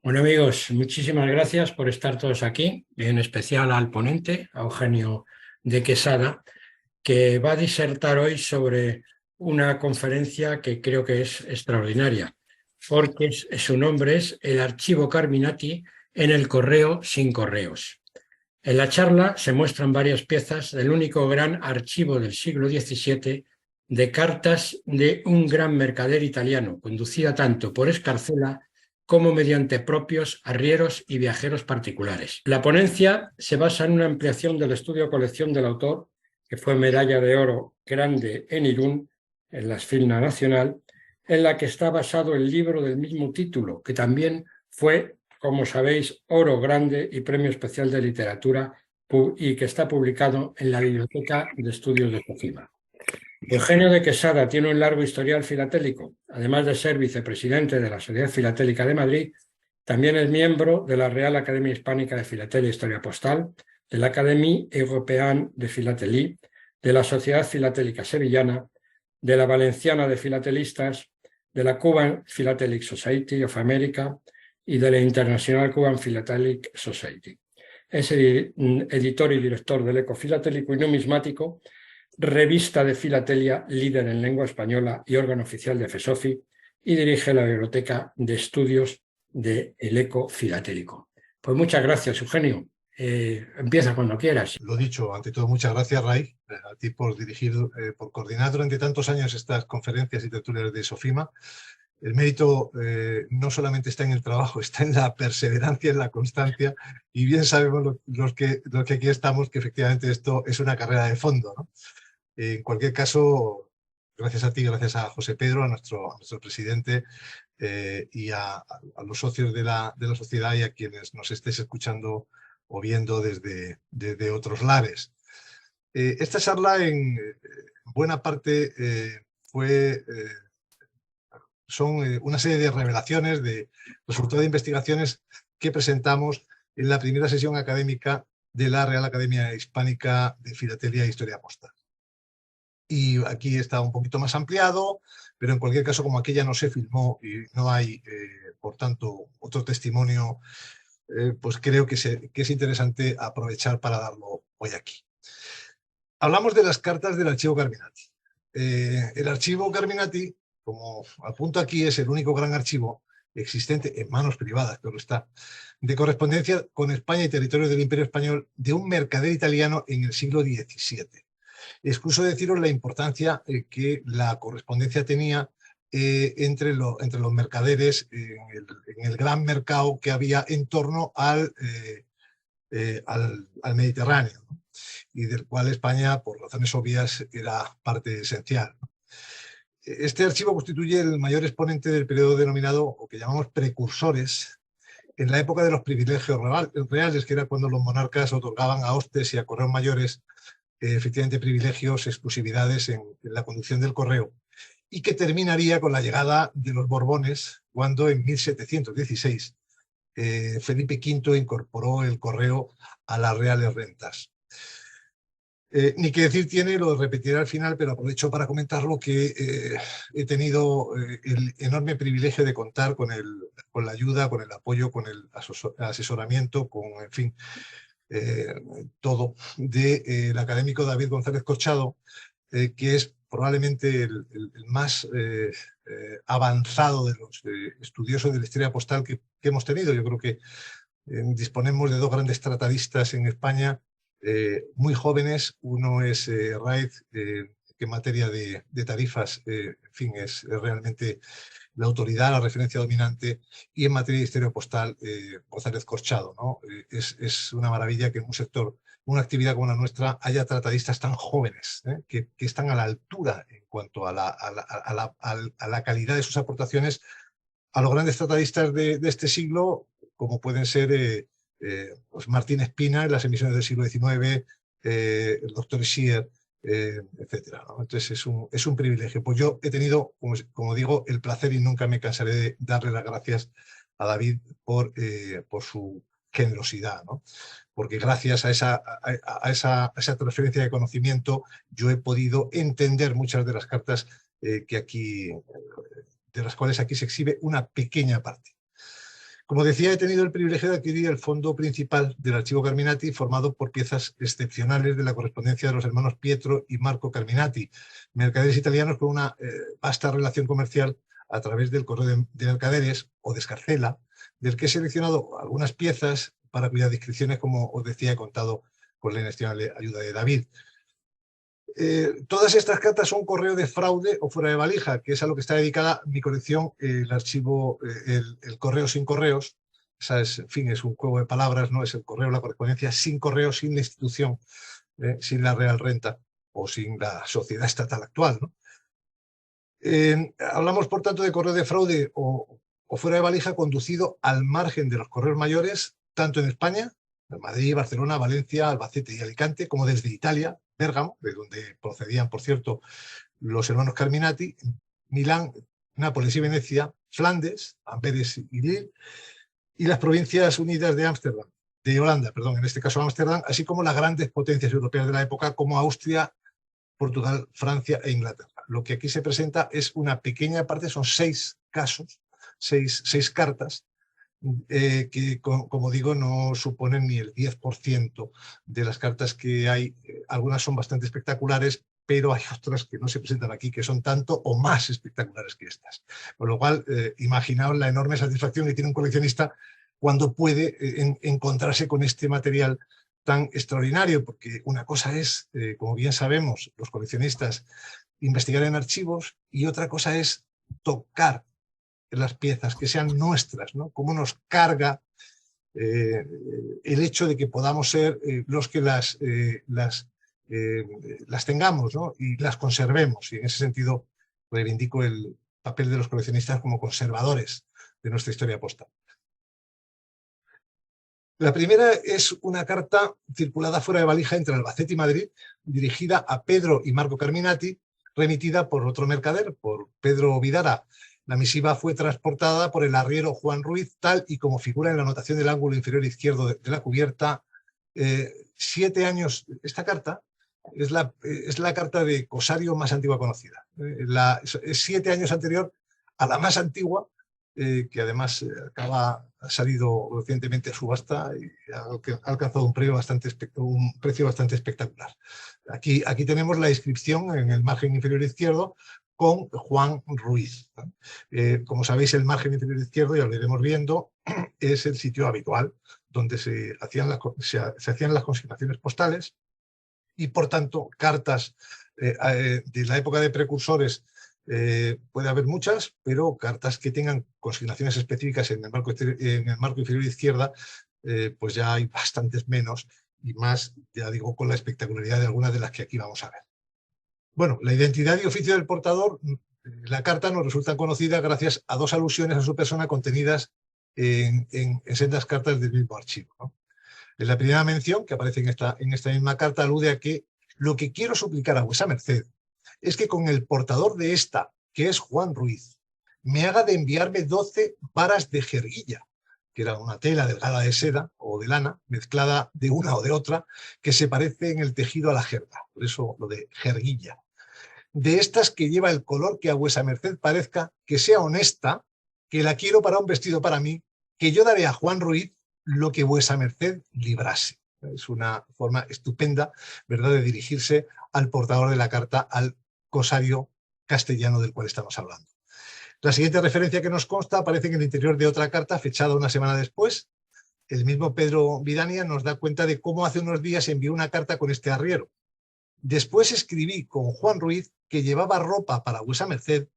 Bueno amigos, muchísimas gracias por estar todos aquí, en especial al ponente, a Eugenio de Quesada, que va a disertar hoy sobre una conferencia que creo que es extraordinaria, porque su nombre es El archivo Carminati en el correo sin correos. En la charla se muestran varias piezas del único gran archivo del siglo XVII de cartas de un gran mercader italiano, conducida tanto por Escarcela como mediante propios arrieros y viajeros particulares. La ponencia se basa en una ampliación del estudio colección del autor, que fue medalla de oro grande en Irún, en la Sfilna Nacional, en la que está basado el libro del mismo título, que también fue, como sabéis, oro grande y premio especial de literatura y que está publicado en la Biblioteca de Estudios de Sofía. Eugenio de Quesada tiene un largo historial filatélico. Además de ser vicepresidente de la Sociedad Filatélica de Madrid, también es miembro de la Real Academia Hispánica de Filatelia e Historia Postal, de la Académie Européenne de Philatélie, de la Sociedad Filatélica Sevillana, de la Valenciana de Filatelistas, de la Cuban Philatelic Society of America y de la International Cuban Philatelic Society. Es editor y director del Eco Filatélico y Numismático, revista de filatelia líder en lengua española y órgano oficial de FESOFI, y dirige la Biblioteca de Estudios del Eco Filatélico. Pues muchas gracias, Eugenio. Empieza cuando quieras. Lo dicho, ante todo, muchas gracias, Ray, a ti por dirigir, por coordinar durante tantos años estas conferencias y tertulias de SOFIMA. El mérito no solamente está en el trabajo, está en la perseverancia, en la constancia, y bien sabemos los que aquí estamos que efectivamente esto es una carrera de fondo, ¿no? En cualquier caso, gracias a ti, gracias a José Pedro, a nuestro presidente, y a los socios de la sociedad y a quienes nos estéis escuchando o viendo desde otros lares. Esta charla en buena parte son una serie de revelaciones, de resultados de investigaciones que presentamos en la primera sesión académica de la Real Academia Hispánica de Filatelia e Historia Postal. Y aquí está un poquito más ampliado, pero en cualquier caso, como aquella no se filmó y no hay, por tanto, otro testimonio, pues creo que es interesante aprovechar para darlo hoy aquí. Hablamos de las cartas del archivo Carminati. El archivo Carminati, como apunto aquí, es el único gran archivo existente en manos privadas, claro está, de correspondencia con España y territorios del Imperio Español de un mercader italiano en el siglo XVII. Excuso deciros la importancia que la correspondencia tenía entre los mercaderes en el gran mercado que había en torno al Mediterráneo, ¿no? Y del cual España, por razones obvias, era parte esencial, ¿no? Este archivo constituye el mayor exponente del periodo denominado, o que llamamos precursores, en la época de los privilegios reales, que era cuando los monarcas otorgaban a hostes y a correos mayores efectivamente privilegios, exclusividades en la conducción del correo, y que terminaría con la llegada de los Borbones, cuando en 1716 Felipe V incorporó el correo a las reales rentas. Ni que decir tiene, lo repetiré al final, pero aprovecho para comentarlo, que he tenido el enorme privilegio de contar con la ayuda, con el apoyo, con el asesoramiento, con, en fin, todo del académico David González Corchado, que es probablemente el más avanzado de los estudiosos de la historia postal que hemos tenido. Yo creo que disponemos de dos grandes tratadistas en España, muy jóvenes. Uno es Raiz, que en materia de tarifas, en fin, es realmente la autoridad, la referencia dominante, y en materia de historia postal, González Corchado, ¿no? Es una maravilla que en un sector, una actividad como la nuestra, haya tratadistas tan jóvenes, que están a la altura en cuanto a la calidad de sus aportaciones a los grandes tratadistas de este siglo, como pueden ser pues Martín Espina en las emisiones del siglo XIX, el doctor Schier, etcétera, ¿no? Entonces es un privilegio. Pues yo he tenido, como digo, el placer, y nunca me cansaré de darle las gracias a David por su generosidad, ¿no? Porque gracias a esa transferencia de conocimiento yo he podido entender muchas de las cartas de las cuales aquí se exhibe una pequeña parte. Como decía, he tenido el privilegio de adquirir el fondo principal del archivo Carminati, formado por piezas excepcionales de la correspondencia de los hermanos Pietro y Marco Carminati, mercaderes italianos con una vasta relación comercial a través del correo de mercaderes o de Escarcela, del que he seleccionado algunas piezas para cuyas descripciones, como os decía, he contado con la inestimable ayuda de David. Todas estas cartas son correo de fraude o fuera de valija, que es a lo que está dedicada mi colección, el archivo, el correo sin correos. Esa es, en fin, es un juego de palabras, ¿no? Es el correo, la correspondencia sin correo, sin la institución, sin la Real Renta o sin la sociedad estatal actual, ¿no? Hablamos, por tanto, de correo de fraude o fuera de valija conducido al margen de los correos mayores, tanto en España, en Madrid, Barcelona, Valencia, Albacete y Alicante, como desde Italia, Bérgamo, de donde procedían, por cierto, los hermanos Carminati, Milán, Nápoles y Venecia, Flandes, Amberes y Lille, y las provincias unidas de Holanda, en este caso Ámsterdam, así como las grandes potencias europeas de la época como Austria, Portugal, Francia e Inglaterra. Lo que aquí se presenta es una pequeña parte, son 6 casos, 6 cartas, que, como digo, no suponen ni el 10% de las cartas que hay. Algunas son bastante espectaculares, pero hay otras que no se presentan aquí, que son tanto o más espectaculares que estas. Con lo cual, imaginaos la enorme satisfacción que tiene un coleccionista cuando puede encontrarse con este material tan extraordinario, porque una cosa es, como bien sabemos, los coleccionistas, investigar en archivos, y otra cosa es tocar las piezas, que sean nuestras, ¿no? Cómo nos carga el hecho de que podamos ser los que las tengamos, ¿no? Y las conservemos. Y en ese sentido reivindico el papel de los coleccionistas como conservadores de nuestra historia postal. La primera es una carta circulada fuera de valija entre Albacete y Madrid, dirigida a Pedro y Marco Carminati, remitida por otro mercader, por Pedro Vidara. La misiva fue transportada por el arriero Juan Ruiz, tal y como figura en la anotación del ángulo inferior izquierdo de la cubierta. 7 años, esta carta es la carta de cosario más antigua conocida. Es 7 años anterior a la más antigua, que además ha salido recientemente a subasta y ha alcanzado un precio bastante espectacular. Aquí tenemos la inscripción en el margen inferior izquierdo con Juan Ruiz. Como sabéis, el margen inferior izquierdo, ya lo iremos viendo, es el sitio habitual donde se hacían las consignaciones postales, y por tanto cartas de la época de precursores puede haber muchas, pero cartas que tengan consignaciones específicas en el marco inferior izquierda, pues ya hay bastantes menos, y más, ya digo, con la espectacularidad de algunas de las que aquí vamos a ver. Bueno, la identidad y oficio del portador, la carta nos resulta conocida gracias a 2 alusiones a su persona contenidas en sendas cartas del mismo archivo, ¿no? En la primera mención, que aparece en esta misma carta, alude a que lo que quiero suplicar a vuesa merced es que con el portador de esta, que es Juan Ruiz, me haga de enviarme 12 varas de jerguilla, que era una tela delgada de seda o de lana, mezclada de una o de otra, que se parece en el tejido a la jerga, por eso lo de jerguilla. De estas que lleva el color que a vuesa merced parezca que sea honesta, que la quiero para un vestido para mí, que yo daré a Juan Ruiz lo que vuesa merced librase. Es una forma estupenda, ¿verdad?, de dirigirse al portador de la carta, al cosario castellano del cual estamos hablando. La siguiente referencia que nos consta aparece en el interior de otra carta fechada una semana después. El mismo Pedro Vidania nos da cuenta de cómo hace unos días envió una carta con este arriero. Después escribí con Juan Ruiz que llevaba ropa para vuesa merced,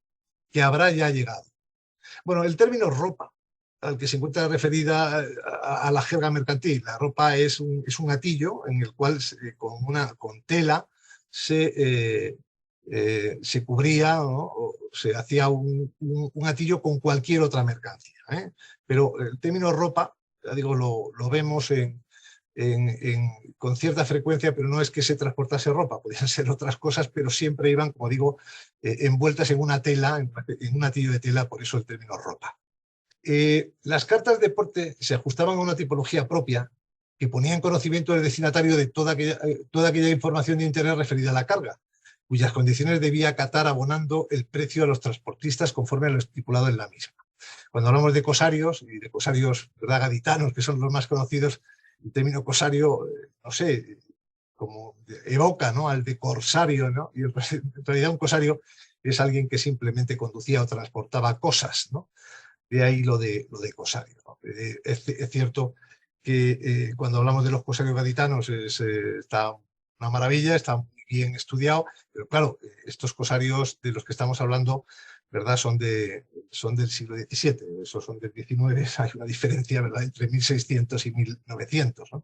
que habrá ya llegado. Bueno, el término ropa, al que se encuentra referida a la jerga mercantil. La ropa es un atillo en el cual con tela se cubría, ¿no?, o se hacía un atillo con cualquier otra mercancía, ¿eh? Pero el término ropa, ya digo, lo vemos con cierta frecuencia, pero no es que se transportase ropa, podían ser otras cosas, pero siempre iban, como digo, envueltas en una tela, en un atillo de tela, por eso el término ropa. Las cartas de porte se ajustaban a una tipología propia que ponía en conocimiento del destinatario de toda aquella información de interés referida a la carga, cuyas condiciones debía acatar abonando el precio a los transportistas conforme a lo estipulado en la misma. Cuando hablamos de cosarios, y de cosarios, ¿verdad?, gaditanos, que son los más conocidos, el término cosario, no sé, como evoca, ¿no?, al de corsario, ¿no? Y en realidad un cosario es alguien que simplemente conducía o transportaba cosas, ¿no? De ahí lo de cosario, ¿no? Es cierto que cuando hablamos de los cosarios gaditanos está una maravilla, está muy bien estudiado, pero claro, estos cosarios de los que estamos hablando, ¿verdad?, son del siglo XVII, esos son del XIX, hay una diferencia, ¿verdad?, entre 1600 y 1900, ¿no?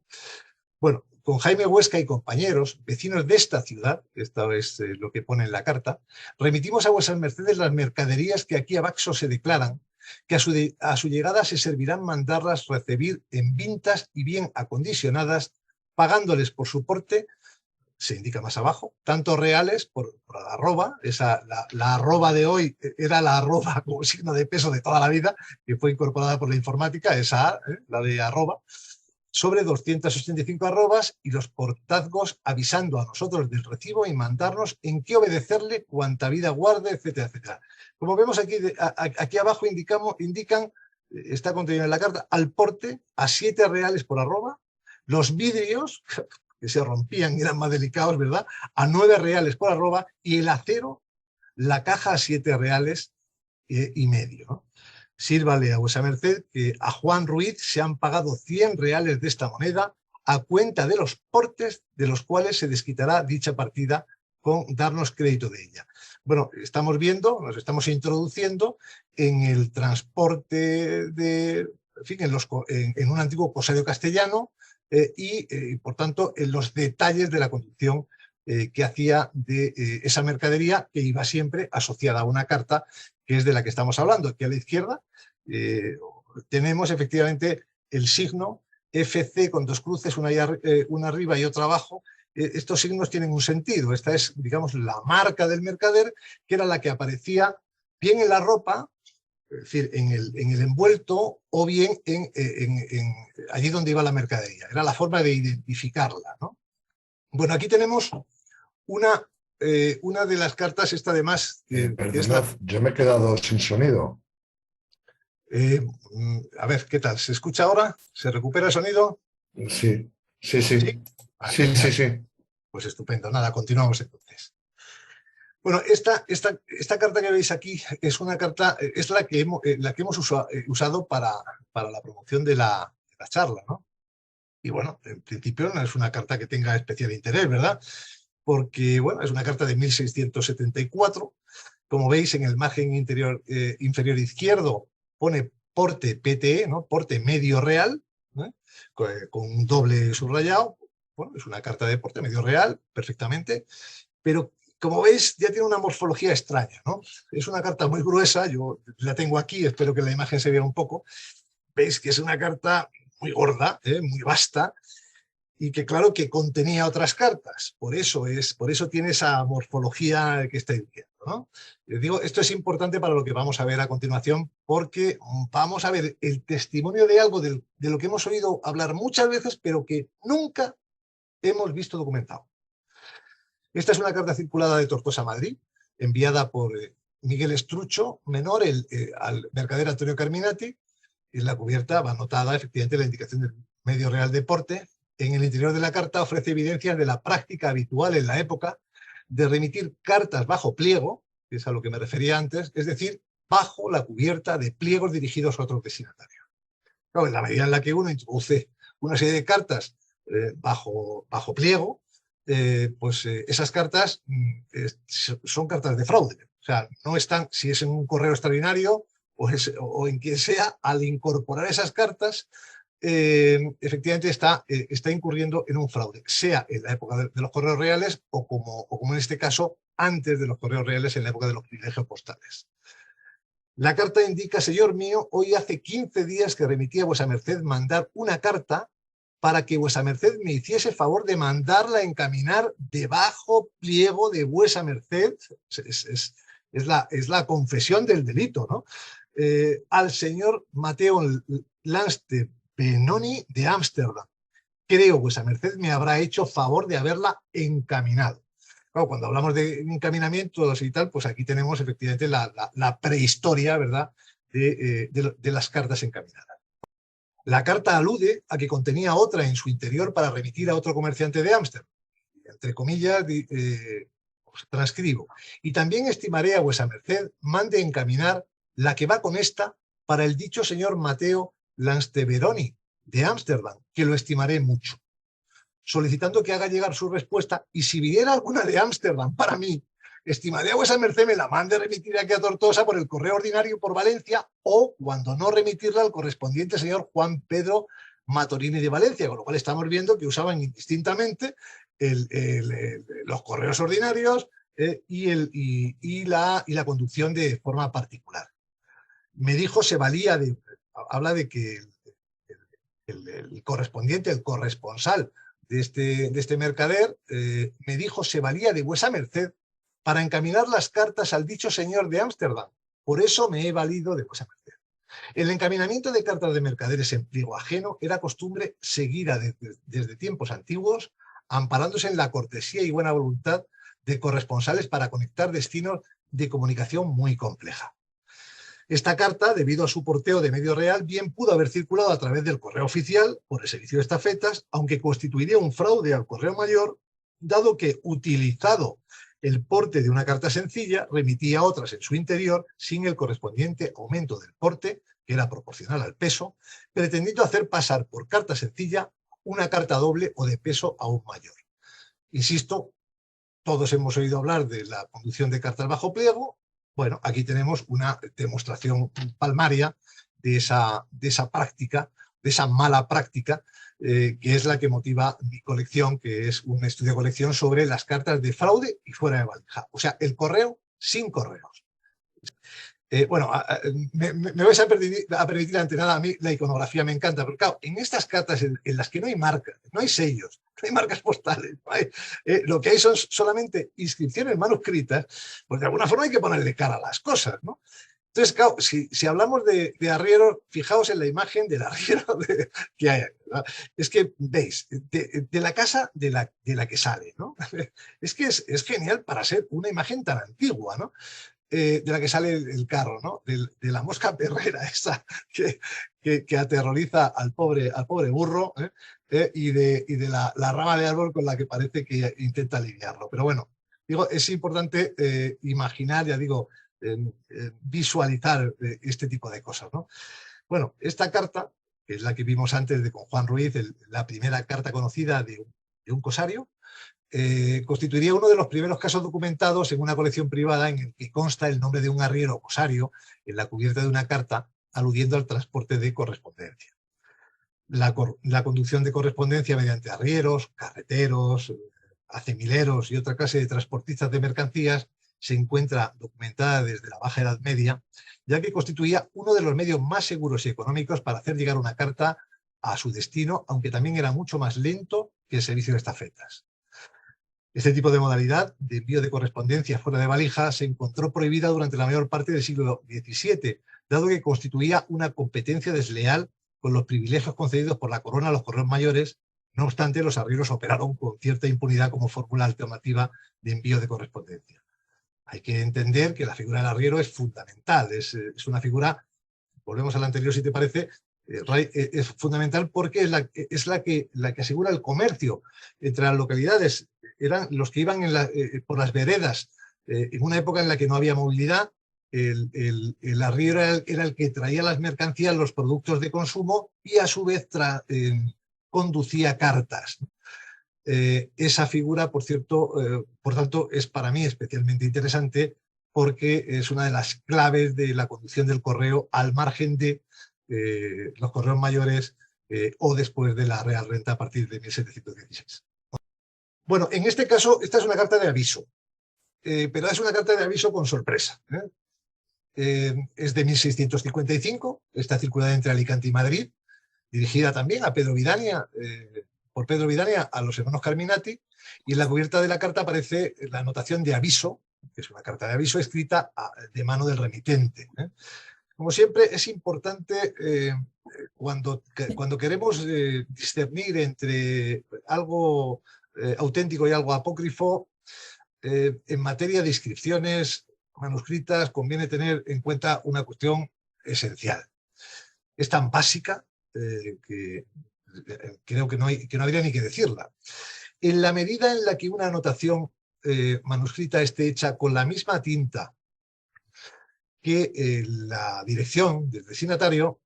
Bueno, con Jaime Huesca y compañeros, vecinos de esta ciudad, esto es lo que pone en la carta, remitimos a vuesas mercedes las mercaderías que aquí abaxo se declaran, que a su llegada se servirán mandarlas recibir en vintas y bien acondicionadas, pagándoles por su porte, se indica más abajo, tanto reales por la arroba, la arroba de hoy era la arroba como signo de peso de toda la vida, que fue incorporada por la informática, esa la de arroba, sobre 285 arrobas y los portazgos avisando a nosotros del recibo y mandarnos en qué obedecerle cuanta vida guarde, etcétera, etcétera. Como vemos aquí abajo indican, está contenido en la carta, al porte a 7 reales por arroba, los vidrios, que se rompían y eran más delicados, ¿verdad?, a 9 reales por arroba, y el acero, la caja a 7 reales y medio, ¿no? Sírvale a vuesa merced que a Juan Ruiz se han pagado 100 reales de esta moneda a cuenta de los portes de los cuales se desquitará dicha partida con darnos crédito de ella. Bueno, estamos viendo, nos estamos introduciendo en el transporte en fin, en un antiguo cosario castellano por tanto, en los detalles de la conducción que hacía de esa mercadería, que iba siempre asociada a una carta, que es de la que estamos hablando. Aquí a la izquierda tenemos efectivamente el signo FC con 2 cruces, una arriba y otra abajo. Estos signos tienen un sentido. Esta es, digamos, la marca del mercader, que era la que aparecía bien en la ropa, es decir, en el envuelto, o bien allí donde iba la mercadería. Era la forma de identificarla, ¿no? Bueno, aquí tenemos una de las cartas, esta además... Perdonad, yo me he quedado sin sonido. A ver, ¿qué tal? ¿Se escucha ahora? ¿Se recupera el sonido? Sí, sí, sí. ¿Sí? Vale, Sí, sí, sí. Pues estupendo. Nada, continuamos entonces. Bueno, esta carta que veis aquí es una carta, es la que hemos usado para la promoción de la charla, ¿no? Y bueno, en principio no es una carta que tenga especial interés, ¿verdad? Porque, bueno, es una carta de 1674. Como veis, en el margen inferior izquierdo pone porte PTE, ¿no?, porte medio real, ¿no?, con un doble subrayado. Bueno, es una carta de porte medio real, perfectamente, pero como veis ya tiene una morfología extraña, ¿no? Es una carta muy gruesa, yo la tengo aquí, espero que la imagen se vea un poco. Veis que es una carta muy gorda, muy vasta, y que claro que contenía otras cartas, por eso tiene esa morfología que estáis viendo, ¿no? Les digo, esto es importante para lo que vamos a ver a continuación, porque vamos a ver el testimonio de algo de lo que hemos oído hablar muchas veces, pero que nunca hemos visto documentado. Esta es una carta circulada de Tortosa a Madrid, enviada por Miguel Estrucho Menor al mercader Antonio Carminati. En la cubierta va anotada efectivamente la indicación del medio real de porte. En el interior de la carta ofrece evidencias de la práctica habitual en la época de remitir cartas bajo pliego, que es a lo que me refería antes, es decir, bajo la cubierta de pliegos dirigidos a otros destinatarios. Claro, en la medida en la que uno introduce una serie de cartas bajo pliego, pues esas cartas son cartas de fraude. O sea, no están, si es en un correo extraordinario o en quien sea, al incorporar esas cartas, efectivamente está incurriendo en un fraude, sea en la época de los correos reales o como en este caso, antes de los correos reales, en la época de los privilegios postales. La carta indica: señor mío, hoy hace 15 días que remití a vuesa merced mandar una carta para que vuesa merced me hiciese favor de mandarla a encaminar debajo pliego de vuesa merced. Es la confesión del delito, ¿no? Al señor Mateo Lanste Benoni de Ámsterdam. Creo vuesa merced me habrá hecho favor de haberla encaminado. Claro, cuando hablamos de encaminamientos y tal, pues aquí tenemos efectivamente la prehistoria, ¿verdad?, de las cartas encaminadas. La carta alude a que contenía otra en su interior para remitir a otro comerciante de Ámsterdam. Entre comillas, os transcribo. Y también estimaré a vuesa merced mande encaminar la que va con esta para el dicho señor Mateo Lansteveroni de Ámsterdam, que lo estimaré mucho. Solicitando que haga llegar su respuesta, y si viniera alguna de Ámsterdam para mí, estimaré a vuesa merced me la mande remitir aquí a Tortosa por el correo ordinario por Valencia, o, cuando no, remitirla al correspondiente señor Juan Pedro Matorini de Valencia, con lo cual estamos viendo que usaban indistintamente los correos ordinarios y la conducción de forma particular. Me dijo se valía de... Habla de que el correspondiente, el corresponsal de este mercader, me dijo se valía de vuesa merced para encaminar las cartas al dicho señor de Ámsterdam. Por eso me he valido de vuesa merced. El encaminamiento de cartas de mercaderes en pliego ajeno era costumbre seguida desde tiempos antiguos, amparándose en la cortesía y buena voluntad de corresponsales para conectar destinos de comunicación muy compleja. Esta carta, debido a su porteo de medio real, bien pudo haber circulado a través del correo oficial por el servicio de estafetas, aunque constituiría un fraude al correo mayor, dado que, utilizado el porte de una carta sencilla, remitía otras en su interior sin el correspondiente aumento del porte, que era proporcional al peso, pretendiendo hacer pasar por carta sencilla una carta doble o de peso aún mayor. Insisto, todos hemos oído hablar de la conducción de cartas bajo pliego. Bueno, aquí tenemos una demostración palmaria de esa práctica, de esa mala práctica, que es la que motiva mi colección, que es un estudio de colección sobre las cartas de fraude y fuera de valija. O sea, el correo sin correos. Bueno, me vais a permitir ante nada, a mí la iconografía me encanta, pero claro, en estas cartas en las que no hay marcas, no hay sellos, no hay marcas postales, no hay, lo que hay son solamente inscripciones manuscritas, pues de alguna forma hay que ponerle cara a las cosas, ¿no? Entonces, claro, si hablamos de arrieros, fijaos en la imagen del arriero que hay, ¿no? Es que, veis, de la casa de la que sale, ¿no? Es que es genial para ser una imagen tan antigua, ¿no? De la que sale el carro, ¿no? De la mosca perrera esa que aterroriza al pobre burro, y de la rama de árbol con la que parece que intenta aliviarlo. Pero bueno, digo, es importante imaginar, ya digo, visualizar este tipo de cosas, ¿no? Bueno, esta carta, que es la que vimos antes con Juan Ruiz, la primera carta conocida de un cosario, constituiría uno de los primeros casos documentados en una colección privada en el que consta el nombre de un arriero o cosario en la cubierta de una carta, aludiendo al transporte de correspondencia. La conducción de correspondencia mediante arrieros, carreteros, acemileros y otra clase de transportistas de mercancías se encuentra documentada desde la Baja Edad Media, ya que constituía uno de los medios más seguros y económicos para hacer llegar una carta a su destino, aunque también era mucho más lento que el servicio de estafetas. Este tipo de modalidad de envío de correspondencia fuera de valija se encontró prohibida durante la mayor parte del siglo XVII, dado que constituía una competencia desleal con los privilegios concedidos por la corona a los correos mayores. No obstante, los arrieros operaron con cierta impunidad como fórmula alternativa de envío de correspondencia. Hay que entender que la figura del arriero es fundamental, es una figura, volvemos a la anterior si te parece, es fundamental porque es la que asegura el comercio entre las localidades. Eran los que iban por las veredas en una época en la que no había movilidad. El arriero era el que traía las mercancías, los productos de consumo, y a su vez conducía cartas. Esa figura, por cierto, por tanto, es para mí especialmente interesante porque es una de las claves de la conducción del correo al margen de los correos mayores o después de la Real Renta a partir de 1716. Bueno, en este caso, esta es una carta de aviso, pero es una carta de aviso con sorpresa. Es de 1655, está circulada entre Alicante y Madrid, dirigida también a Pedro Vidania, por Pedro Vidania a los hermanos Carminati, y en la cubierta de la carta aparece la anotación de aviso, que es una carta de aviso escrita de mano del remitente. Como siempre, es importante cuando queremos discernir entre algo auténtico y algo apócrifo, en materia de inscripciones manuscritas conviene tener en cuenta una cuestión esencial. Es tan básica que creo que no habría ni que decirla. En la medida en la que una anotación manuscrita esté hecha con la misma tinta que la dirección del destinatario,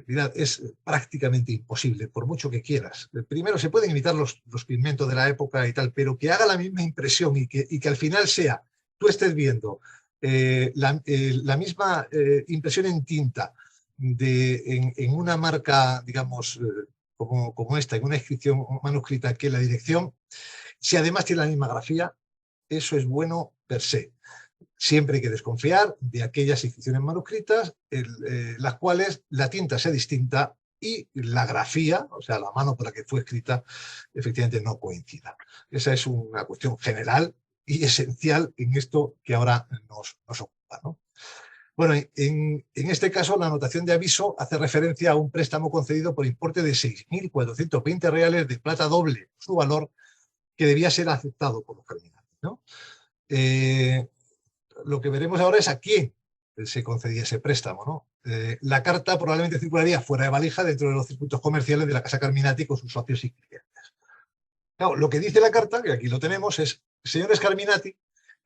mirad, es prácticamente imposible, por mucho que quieras. Primero, se pueden imitar los pigmentos de la época y tal, pero que haga la misma impresión y que al final sea, tú estés viendo la misma impresión en tinta en una marca, digamos, como esta, en una inscripción manuscrita, que la dirección, si además tiene la misma grafía, eso es bueno per se. Siempre hay que desconfiar de aquellas inscripciones manuscritas las cuales la tinta sea distinta y la grafía, o sea, la mano por la que fue escrita, efectivamente no coincida. Esa es una cuestión general y esencial en esto que ahora nos ocupa, ¿no? Bueno, en este caso la anotación de aviso hace referencia a un préstamo concedido por importe de 6.420 reales de plata doble, su valor, que debía ser aceptado por los carminantes, ¿no? Lo que veremos ahora es a quién se concedía ese préstamo, ¿no? La carta probablemente circularía fuera de valija dentro de los circuitos comerciales de la Casa Carminati con sus socios y clientes. Claro, lo que dice la carta, que aquí lo tenemos, es: señores Carminati,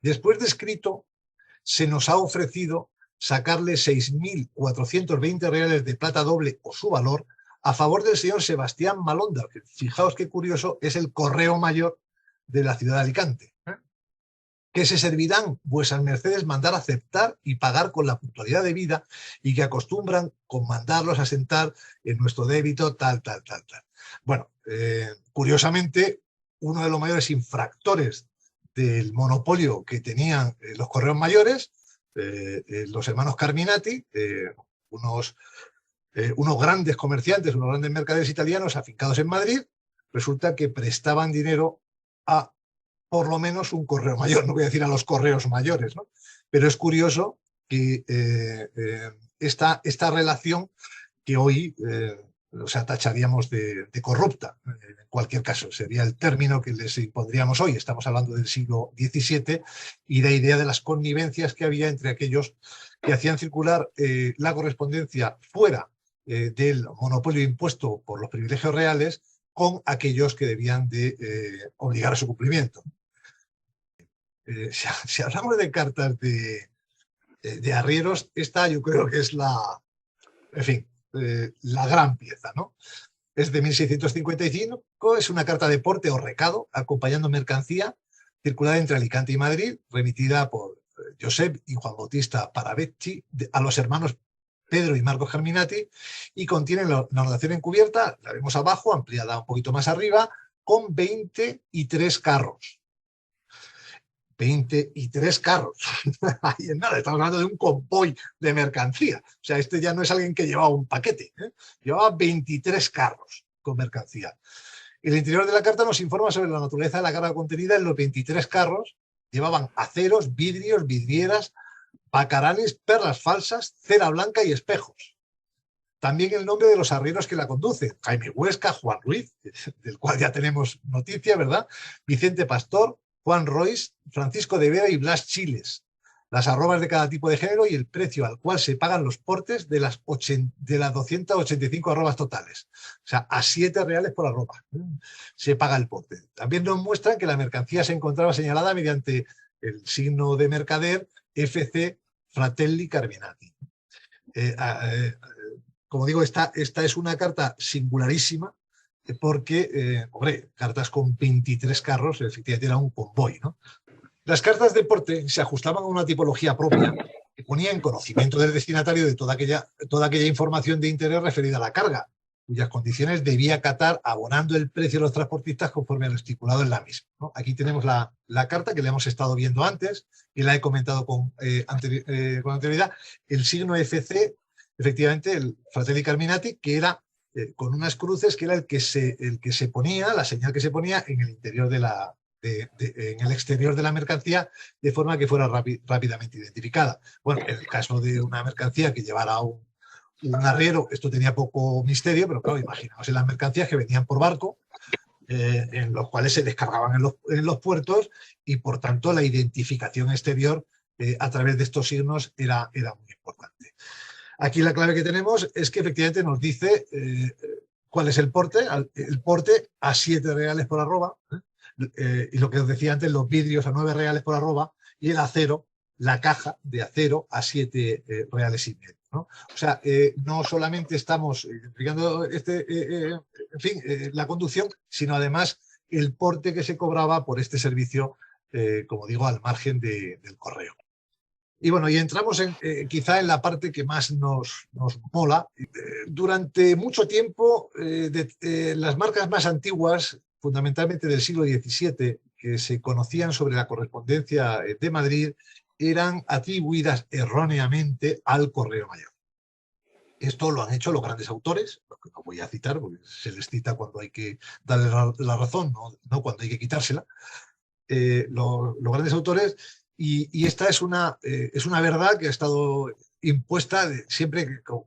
después de escrito, se nos ha ofrecido sacarle 6.420 reales de plata doble o su valor a favor del señor Sebastián Malonda, que fijaos qué curioso, es el correo mayor de la ciudad de Alicante, que se servirán vuesas mercedes mandar aceptar y pagar con la puntualidad debida y que acostumbran con mandarlos a sentar en nuestro débito tal. Bueno, curiosamente, uno de los mayores infractores del monopolio que tenían los correos mayores, los hermanos Carminati, unos grandes comerciantes, unos grandes mercaderes italianos afincados en Madrid, resulta que prestaban dinero a por lo menos un correo mayor, no voy a decir a los correos mayores, ¿no? Pero es curioso que esta relación que hoy tacharíamos de corrupta, en cualquier caso, sería el término que les impondríamos hoy. Estamos hablando del siglo XVII y la idea de las connivencias que había entre aquellos que hacían circular la correspondencia fuera del monopolio impuesto por los privilegios reales con aquellos que debían de obligar a su cumplimiento. Si hablamos de cartas de arrieros, esta yo creo que es la gran pieza, ¿no? Es de 1655, es una carta de porte o recado acompañando mercancía circulada entre Alicante y Madrid, remitida por Josep y Juan Bautista Paravetti a los hermanos Pedro y Marcos Carminati, y contiene la anotación encubierta, la vemos abajo, ampliada un poquito más arriba, con 23 carros. 23 carros. Ahí en nada, estamos hablando de un convoy de mercancía. O sea, este ya no es alguien que llevaba un paquete, ¿eh? Llevaba 23 carros con mercancía. El interior de la carta nos informa sobre la naturaleza de la carga contenida en los 23 carros. Llevaban aceros, vidrios, vidrieras, bacaranes, perlas falsas, cera blanca y espejos. También el nombre de los arrieros que la conducen: Jaime Huesca, Juan Ruiz, del cual ya tenemos noticia, ¿verdad? Vicente Pastor, Juan Royce, Francisco de Vera y Blas Chiles. Las arrobas de cada tipo de género y el precio al cual se pagan los portes de las 285 arrobas totales. O sea, a 7 reales por arroba se paga el porte. También nos muestran que la mercancía se encontraba señalada mediante el signo de mercader FC Fratelli Carminati. Como digo, esta es una carta singularísima, porque, cartas con 23 carros, efectivamente era un convoy, ¿no? Las cartas de porte se ajustaban a una tipología propia que ponía en conocimiento del destinatario de toda aquella información de interés referida a la carga, cuyas condiciones debía acatar abonando el precio de los transportistas conforme a lo estipulado en la misma, ¿no? Aquí tenemos la carta que le hemos estado viendo antes y la he comentado con anterioridad. El signo FC, efectivamente, el Fratelli Carminati, que era con unas cruces, que era el que se ponía, la señal que se ponía en el interior en el exterior de la mercancía, de forma que fuera rápidamente identificada. Bueno, en el caso de una mercancía que llevara un arriero, esto tenía poco misterio, pero claro, imaginaos en las mercancías que venían por barco, en los cuales se descargaban en los puertos, y por tanto la identificación exterior a través de estos signos era muy importante. Aquí la clave que tenemos es que efectivamente nos dice cuál es el porte a 7 reales por arroba, y lo que os decía antes, los vidrios a 9 reales por arroba, y el acero, la caja de acero a 7 reales y medio, ¿no? O sea, no solamente estamos identificando en fin, la conducción, sino además el porte que se cobraba por este servicio, como digo, al margen del correo. Y bueno, y entramos quizá en la parte que más nos mola. Durante mucho tiempo, las marcas más antiguas, fundamentalmente del siglo XVII, que se conocían sobre la correspondencia de Madrid, eran atribuidas erróneamente al Correo Mayor. Esto lo han hecho los grandes autores, los que no voy a citar, porque se les cita cuando hay que darle la razón, no cuando hay que quitársela. Los grandes autores, y esta es una verdad que ha estado impuesta siempre con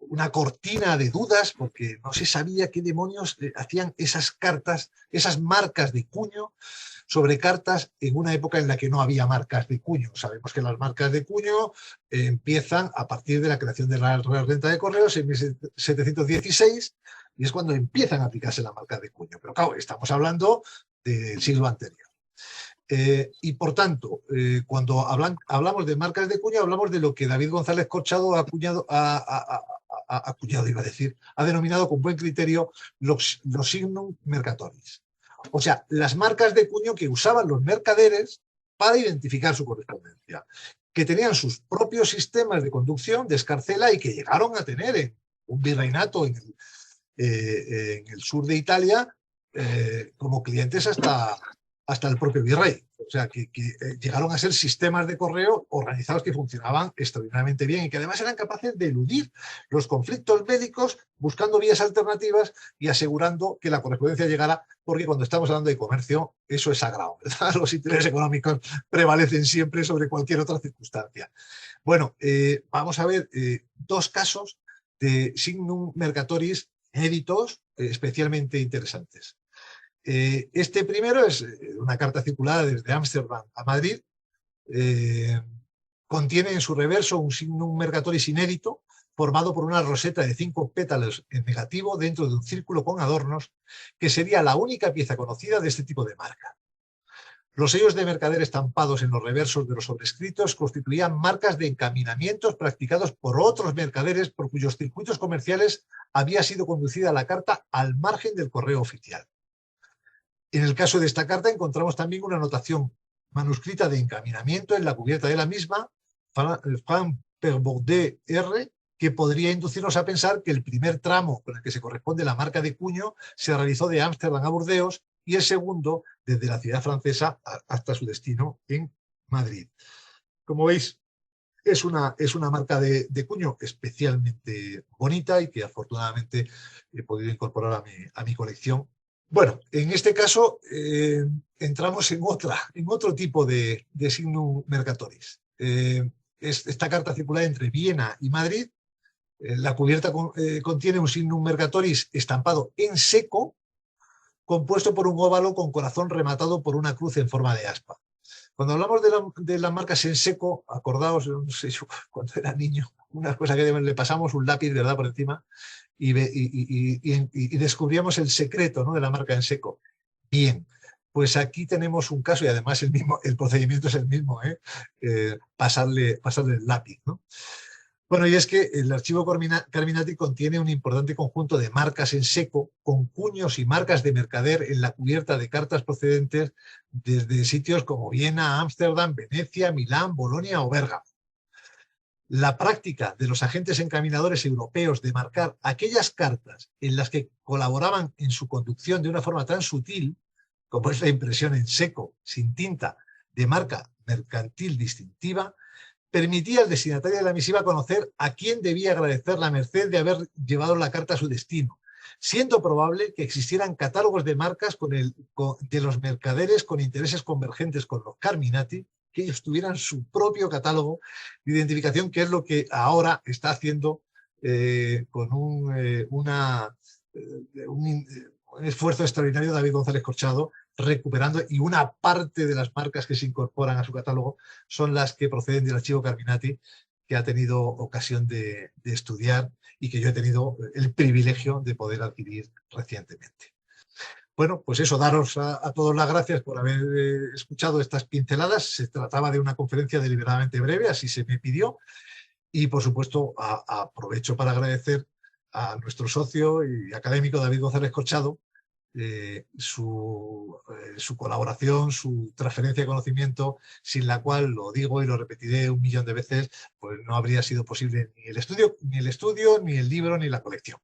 una cortina de dudas, porque no se sabía qué demonios hacían esas cartas, esas marcas de cuño sobre cartas en una época en la que no había marcas de cuño. Sabemos que las marcas de cuño empiezan a partir de la creación de la Real Renta de Correos en 1716, y es cuando empiezan a aplicarse las marcas de cuño. Pero claro, estamos hablando del siglo anterior. Y por tanto, cuando hablamos de marcas de cuño, hablamos de lo que David González Corchado ha denominado con buen criterio los signum mercatoris. O sea, las marcas de cuño que usaban los mercaderes para identificar su correspondencia, que tenían sus propios sistemas de conducción, de escarcela, y que llegaron a tener en un virreinato en el sur de Italia como clientes hasta el propio virrey. O sea, que llegaron a ser sistemas de correo organizados que funcionaban extraordinariamente bien y que además eran capaces de eludir los conflictos bélicos buscando vías alternativas y asegurando que la correspondencia llegara, porque cuando estamos hablando de comercio, eso es sagrado, ¿verdad? Los intereses económicos prevalecen siempre sobre cualquier otra circunstancia. Bueno, vamos a ver 2 casos de signum mercatoris inéditos especialmente interesantes. Este primero es una carta circulada desde Ámsterdam a Madrid. Contiene en su reverso un signum mercatoris inédito formado por una roseta de 5 pétalos en negativo dentro de un círculo con adornos, que sería la única pieza conocida de este tipo de marca. Los sellos de mercader estampados en los reversos de los sobrescritos constituían marcas de encaminamientos practicados por otros mercaderes por cuyos circuitos comerciales había sido conducida la carta al margen del correo oficial. En el caso de esta carta encontramos también una anotación manuscrita de encaminamiento en la cubierta de la misma, Franc per Bordet R, que podría inducirnos a pensar que el primer tramo con el que se corresponde la marca de cuño se realizó de Ámsterdam a Burdeos y el segundo desde la ciudad francesa hasta su destino en Madrid. Como veis, es una marca de cuño especialmente bonita y que afortunadamente he podido incorporar a mi colección. Bueno, en este caso entramos en otro tipo de signum mercatoris. Esta carta circulada entre Viena y Madrid. La cubierta contiene un signum mercatoris estampado en seco, compuesto por un óvalo con corazón rematado por una cruz en forma de aspa. Cuando hablamos de las marcas en seco, acordaos, no sé, cuando era niño, una cosa que le pasamos un lápiz, ¿verdad?, por encima, y descubríamos el secreto, ¿no?, de la marca en seco. Bien, pues aquí tenemos un caso, y además el procedimiento es el mismo, pasarle el lápiz, ¿no? Bueno, y es que el archivo Carminati contiene un importante conjunto de marcas en seco con cuños y marcas de mercader en la cubierta de cartas procedentes desde sitios como Viena, Ámsterdam, Venecia, Milán, Bolonia o Bérgamo. La práctica de los agentes encaminadores europeos de marcar aquellas cartas en las que colaboraban en su conducción de una forma tan sutil como es la impresión en seco, sin tinta, de marca mercantil distintiva, permitía al destinatario de la misiva conocer a quién debía agradecer la merced de haber llevado la carta a su destino, siendo probable que existieran catálogos de marcas de los mercaderes con intereses convergentes con los Carminati, que ellos tuvieran su propio catálogo de identificación, que es lo que ahora está haciendo con un esfuerzo extraordinario David González Corchado, recuperando, y una parte de las marcas que se incorporan a su catálogo son las que proceden del archivo Carminati, que ha tenido ocasión de estudiar y que yo he tenido el privilegio de poder adquirir recientemente. Bueno, pues eso, daros a todos las gracias por haber escuchado estas pinceladas. Se trataba de una conferencia deliberadamente breve, así se me pidió. Y, por supuesto, aprovecho para agradecer a nuestro socio y académico David González Corchado su colaboración, su transferencia de conocimiento, sin la cual, lo digo y lo repetiré 1.000.000 de veces, pues no habría sido posible ni el estudio, ni el libro, ni la colección.